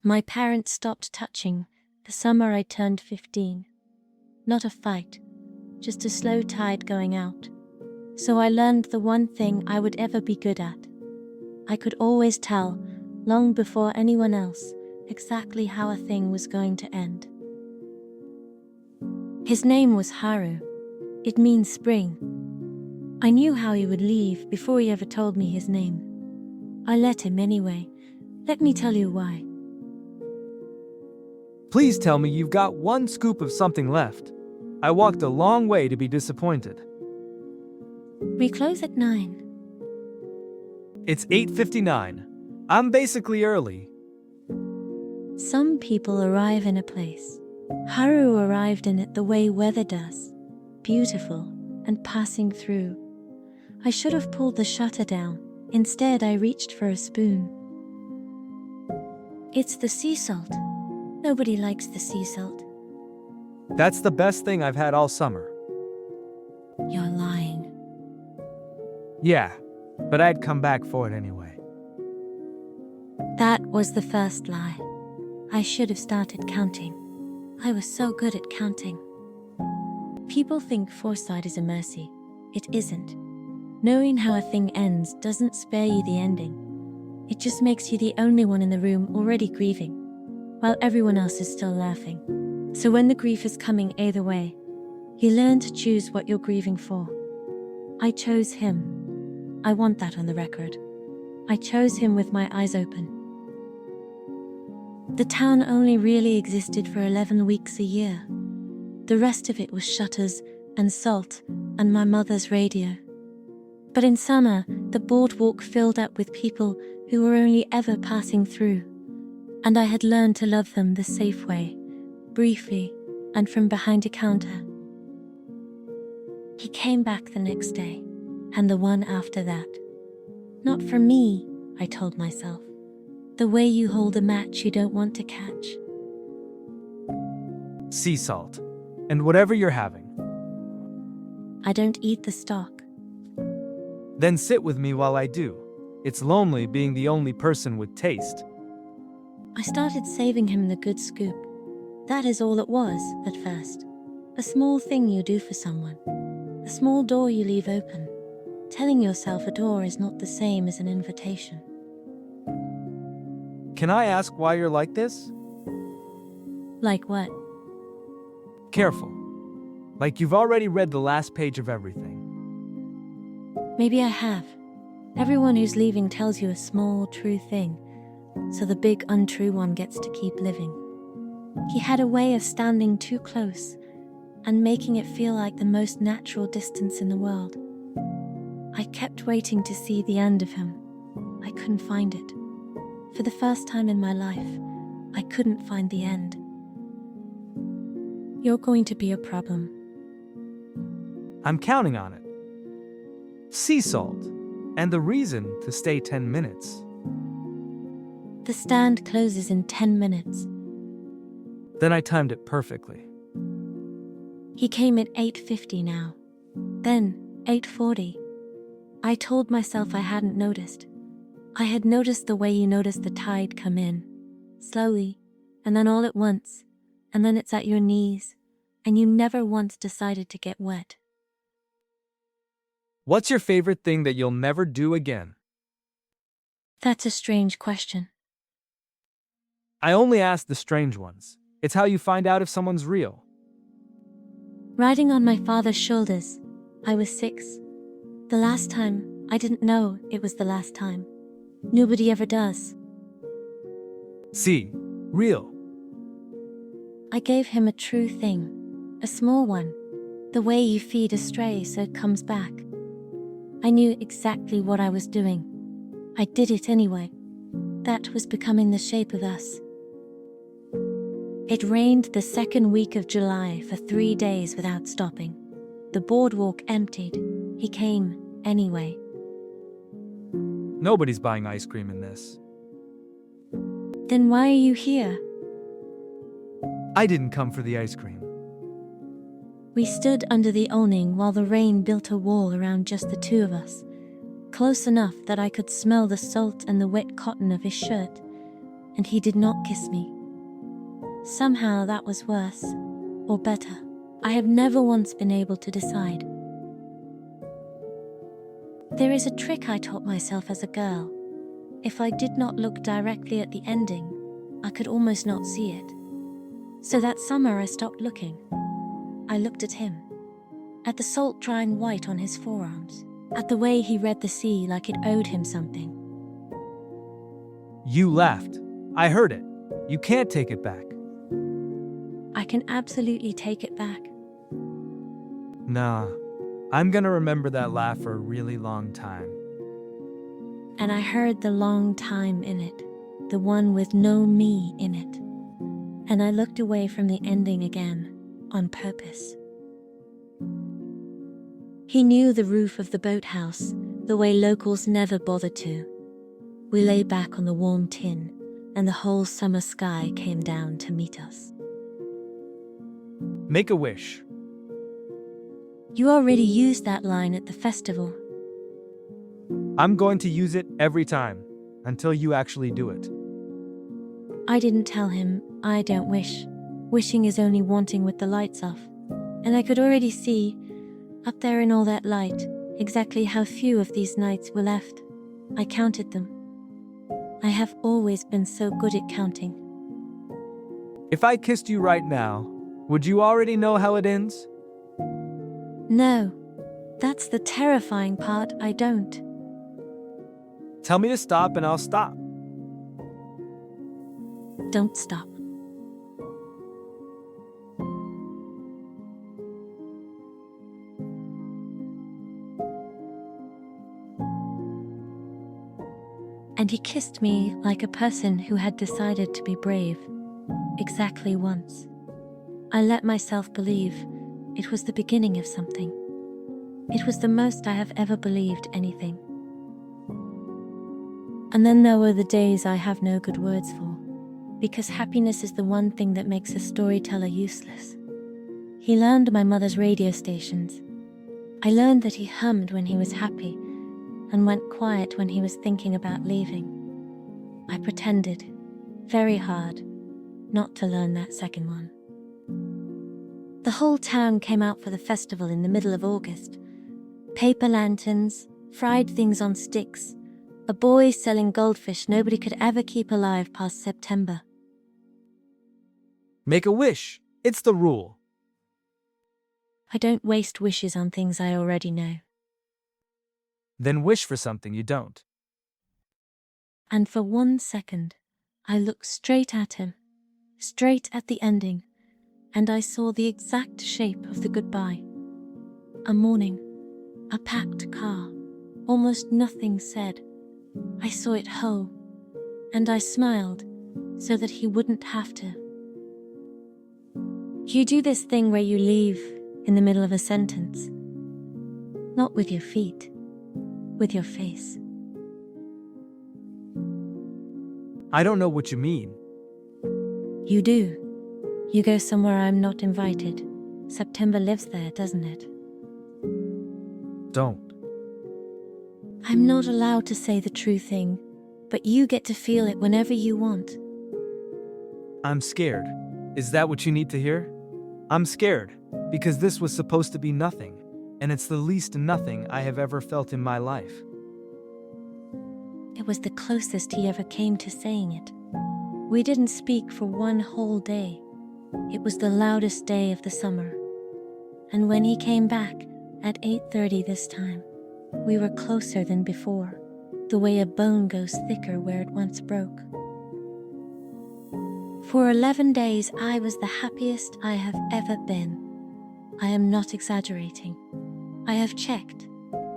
My parents stopped touching the summer I turned 15. Not a fight, just a slow tide going out. So I learned the one thing I would ever be good at. I could always tell, long before anyone else, exactly how a thing was going to end. His name was Haru. It means spring. I knew how he would leave before he ever told me his name. I let him anyway. Let me tell you why. Please tell me you've got one scoop of something left. I walked a long way to be disappointed. We close at 9. It's 8:59. I'm basically early. Some people arrive in a place. Haru arrived in it the way weather does. Beautiful and passing through. I should have pulled the shutter down. Instead, I reached for a spoon. It's the sea salt. Nobody likes the sea salt. That's the best thing I've had all summer. You're lying. Yeah, but I'd come back for it anyway. That was the first lie. I should have started counting. I was so good at counting. People think foresight is a mercy. It isn't. Knowing how a thing ends doesn't spare you the ending. It just makes you the only one in the room already grieving, while everyone else is still laughing. So when the grief is coming either way, you learn to choose what you're grieving for. I chose him. I want that on the record. I chose him with my eyes open. The town only really existed for 11 weeks a year. The rest of it was shutters and salt and my mother's radio. But in summer, the boardwalk filled up with people who were only ever passing through, and I had learned to love them the safe way, briefly, and from behind a counter. He came back the next day, and the one after that. Not for me, I told myself. The way you hold a match you don't want to catch. Sea salt. And whatever you're having. I don't eat the stalk. Then sit with me while I do. It's lonely being the only person with taste. I started saving him the good scoop. That is all it was, at first. A small thing you do for someone. A small door you leave open. Telling yourself a door is not the same as an invitation. Can I ask why you're like this? Like what? Careful. Like you've already read the last page of everything. Maybe I have. Everyone who's leaving tells you a small, true thing, so the big, untrue one gets to keep living. He had a way of standing too close and making it feel like the most natural distance in the world. I kept waiting to see the end of him. I couldn't find it. For the first time in my life, I couldn't find the end. You're going to be a problem. I'm counting on it. Sea salt. And the reason to stay 10 minutes. The stand closes in 10 minutes. Then I timed it perfectly. He came at 8:50 now. Then 8:40. I told myself I hadn't noticed. I had noticed the way you notice the tide come in. Slowly, and then all at once, and then it's at your knees, and you never once decided to get wet. What's your favorite thing that you'll never do again? That's a strange question. I only ask the strange ones. It's how you find out if someone's real. Riding on my father's shoulders, I was 6. The last time, I didn't know it was the last time. Nobody ever does. See, real. I gave him a true thing, a small one, the way you feed a stray so it comes back. I knew exactly what I was doing. I did it anyway. That was becoming the shape of us. It rained the second week of July for 3 days without stopping. The boardwalk emptied. He came anyway. Nobody's buying ice cream in this. Then why are you here? I didn't come for the ice cream. We stood under the awning while the rain built a wall around just the two of us, close enough that I could smell the salt and the wet cotton of his shirt, and he did not kiss me. Somehow that was worse, or better. I have never once been able to decide. There is a trick I taught myself as a girl. If I did not look directly at the ending, I could almost not see it. So that summer I stopped looking. I looked at him, at the salt drying white on his forearms, at the way he read the sea like it owed him something. You laughed. I heard it. You can't take it back. I can absolutely take it back. Nah, I'm gonna remember that laugh for a really long time. And I heard the long time in it, the one with no me in it. And I looked away from the ending again, on purpose. He knew the roof of the boathouse, the way locals never bothered to. We lay back on the warm tin, and the whole summer sky came down to meet us. Make a wish. You already used that line at the festival. I'm going to use it every time, until you actually do it. I didn't tell him I don't wish. Wishing is only wanting with the lights off. And I could already see, up there in all that light, exactly how few of these nights were left. I counted them. I have always been so good at counting. If I kissed you right now, would you already know how it ends? No, that's the terrifying part. I don't. Tell me to stop and I'll stop. Don't stop. And he kissed me like a person who had decided to be brave, exactly once. I let myself believe it was the beginning of something. It was the most I have ever believed anything. And then there were the days I have no good words for, because happiness is the one thing that makes a storyteller useless. He learned my mother's radio stations. I learned that he hummed when he was happy and went quiet when he was thinking about leaving. I pretended, very hard, not to learn that second one. The whole town came out for the festival in the middle of August. Paper lanterns, fried things on sticks, a boy selling goldfish nobody could ever keep alive past September. Make a wish. It's the rule. I don't waste wishes on things I already know. Then wish for something you don't. And for 1 second, I looked straight at him, straight at the ending, and I saw the exact shape of the goodbye. A morning, a packed car, almost nothing said. I saw it whole, and I smiled so that he wouldn't have to. You do this thing where you leave in the middle of a sentence. Not with your feet, with your face. I don't know what you mean. You do. You go somewhere I'm not invited. September lives there, doesn't it? Don't. I'm not allowed to say the true thing, but you get to feel it whenever you want. I'm scared. Is that what you need to hear? I'm scared, because this was supposed to be nothing, and it's the least nothing I have ever felt in my life. It was the closest he ever came to saying it. We didn't speak for 1 whole day. It was the loudest day of the summer. And when he came back, at 8:30 this time, we were closer than before, the way a bone goes thicker where it once broke. For 11 days, I was the happiest I have ever been. I am not exaggerating. I have checked,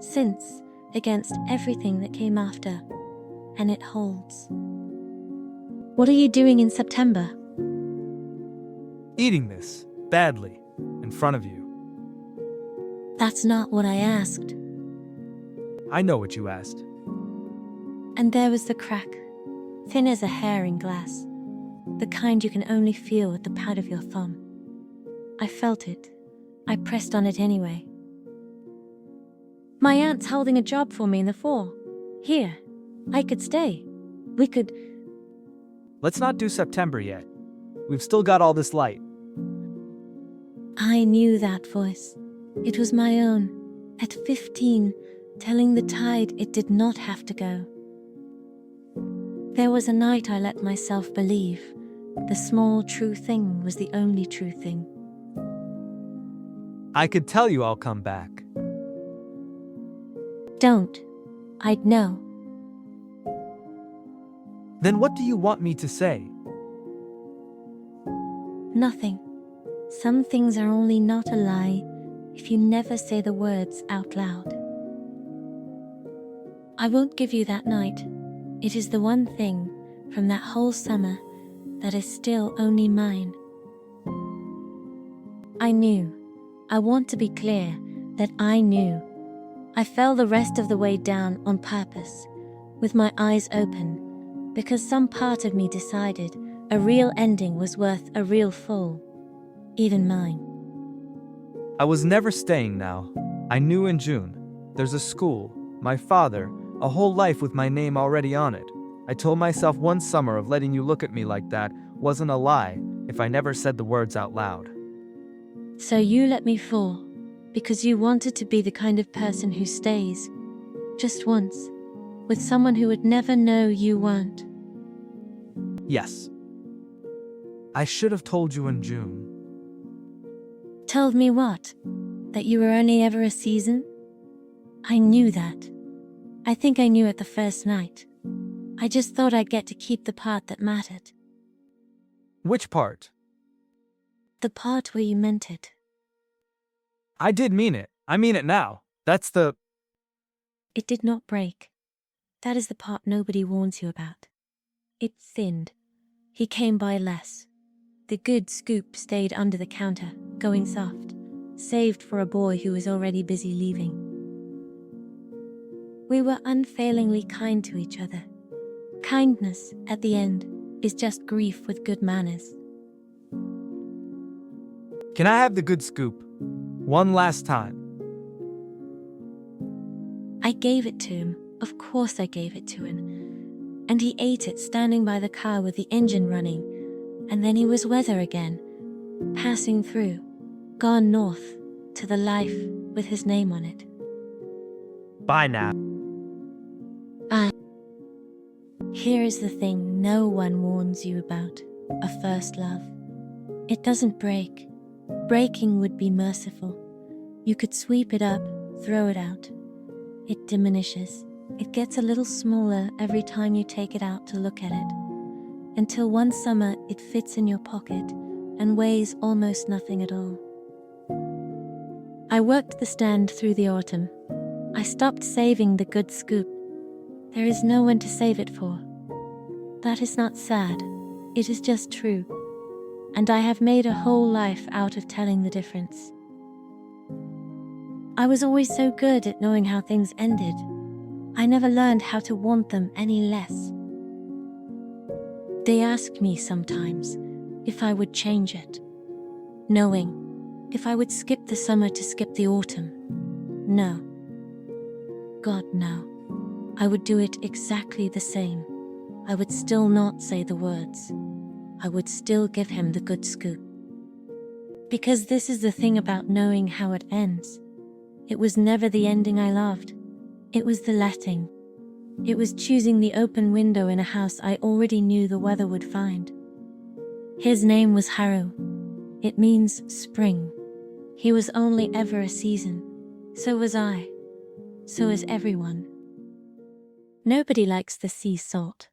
since, against everything that came after, and it holds. What are you doing in September? Eating this, badly, in front of you. That's not what I asked. I know what you asked. And there was the crack, thin as a hair in glass, the kind you can only feel with the pad of your thumb. I felt it. I pressed on it anyway. My aunt's holding a job for me in the fall. Here, I could stay. We could... Let's not do September yet. We've still got all this light. I knew that voice. It was my own, at 15, telling the tide it did not have to go. There was a night I let myself believe the small true thing was the only true thing. I could tell you I'll come back. Don't. I'd know. Then what do you want me to say? Nothing. Some things are only not a lie if you never say the words out loud. I won't give you that night. It is the one thing from that whole summer that is still only mine. I knew. I want to be clear that I knew. I fell the rest of the way down on purpose, with my eyes open, because some part of me decided a real ending was worth a real fall, even mine. I was never staying now. I knew in June. There's a school, my father, a whole life with my name already on it. I told myself one summer of letting you look at me like that wasn't a lie if I never said the words out loud. So you let me fall, because you wanted to be the kind of person who stays, just once, with someone who would never know you weren't. Yes. I should have told you in June. Told me what? That you were only ever a season? I knew that. I think I knew it the first night. I just thought I'd get to keep the part that mattered. Which part? The part where you meant it. I did mean it. I mean it now. That's the... It did not break. That is the part nobody warns you about. It thinned. He came by less. The good scoop stayed under the counter, going soft, saved for a boy who was already busy leaving. We were unfailingly kind to each other. Kindness, at the end, is just grief with good manners. Can I have the good scoop? One last time. I gave it to him. Of course I gave it to him. And he ate it standing by the car with the engine running. And then he was weather again, passing through, gone north, to the life with his name on it. Bye now. Here is the thing no one warns you about, a first love. It doesn't break. Breaking would be merciful. You could sweep it up, throw it out. It diminishes. It gets a little smaller every time you take it out to look at it, until one summer it fits in your pocket and weighs almost nothing at all. I worked the stand through the autumn. I stopped saving the good scoop. There is no one to save it for. That is not sad. It is just true. And I have made a whole life out of telling the difference. I was always so good at knowing how things ended. I never learned how to want them any less. They ask me sometimes if I would change it, knowing if I would skip the summer to skip the autumn. No. God, no. I would do it exactly the same. I would still not say the words. I would still give him the good scoop. Because this is the thing about knowing how it ends. It was never the ending I loved. It was the letting. It was choosing the open window in a house I already knew the weather would find. His name was Haru. It means spring. He was only ever a season. So was I. So is everyone. Nobody likes the sea salt.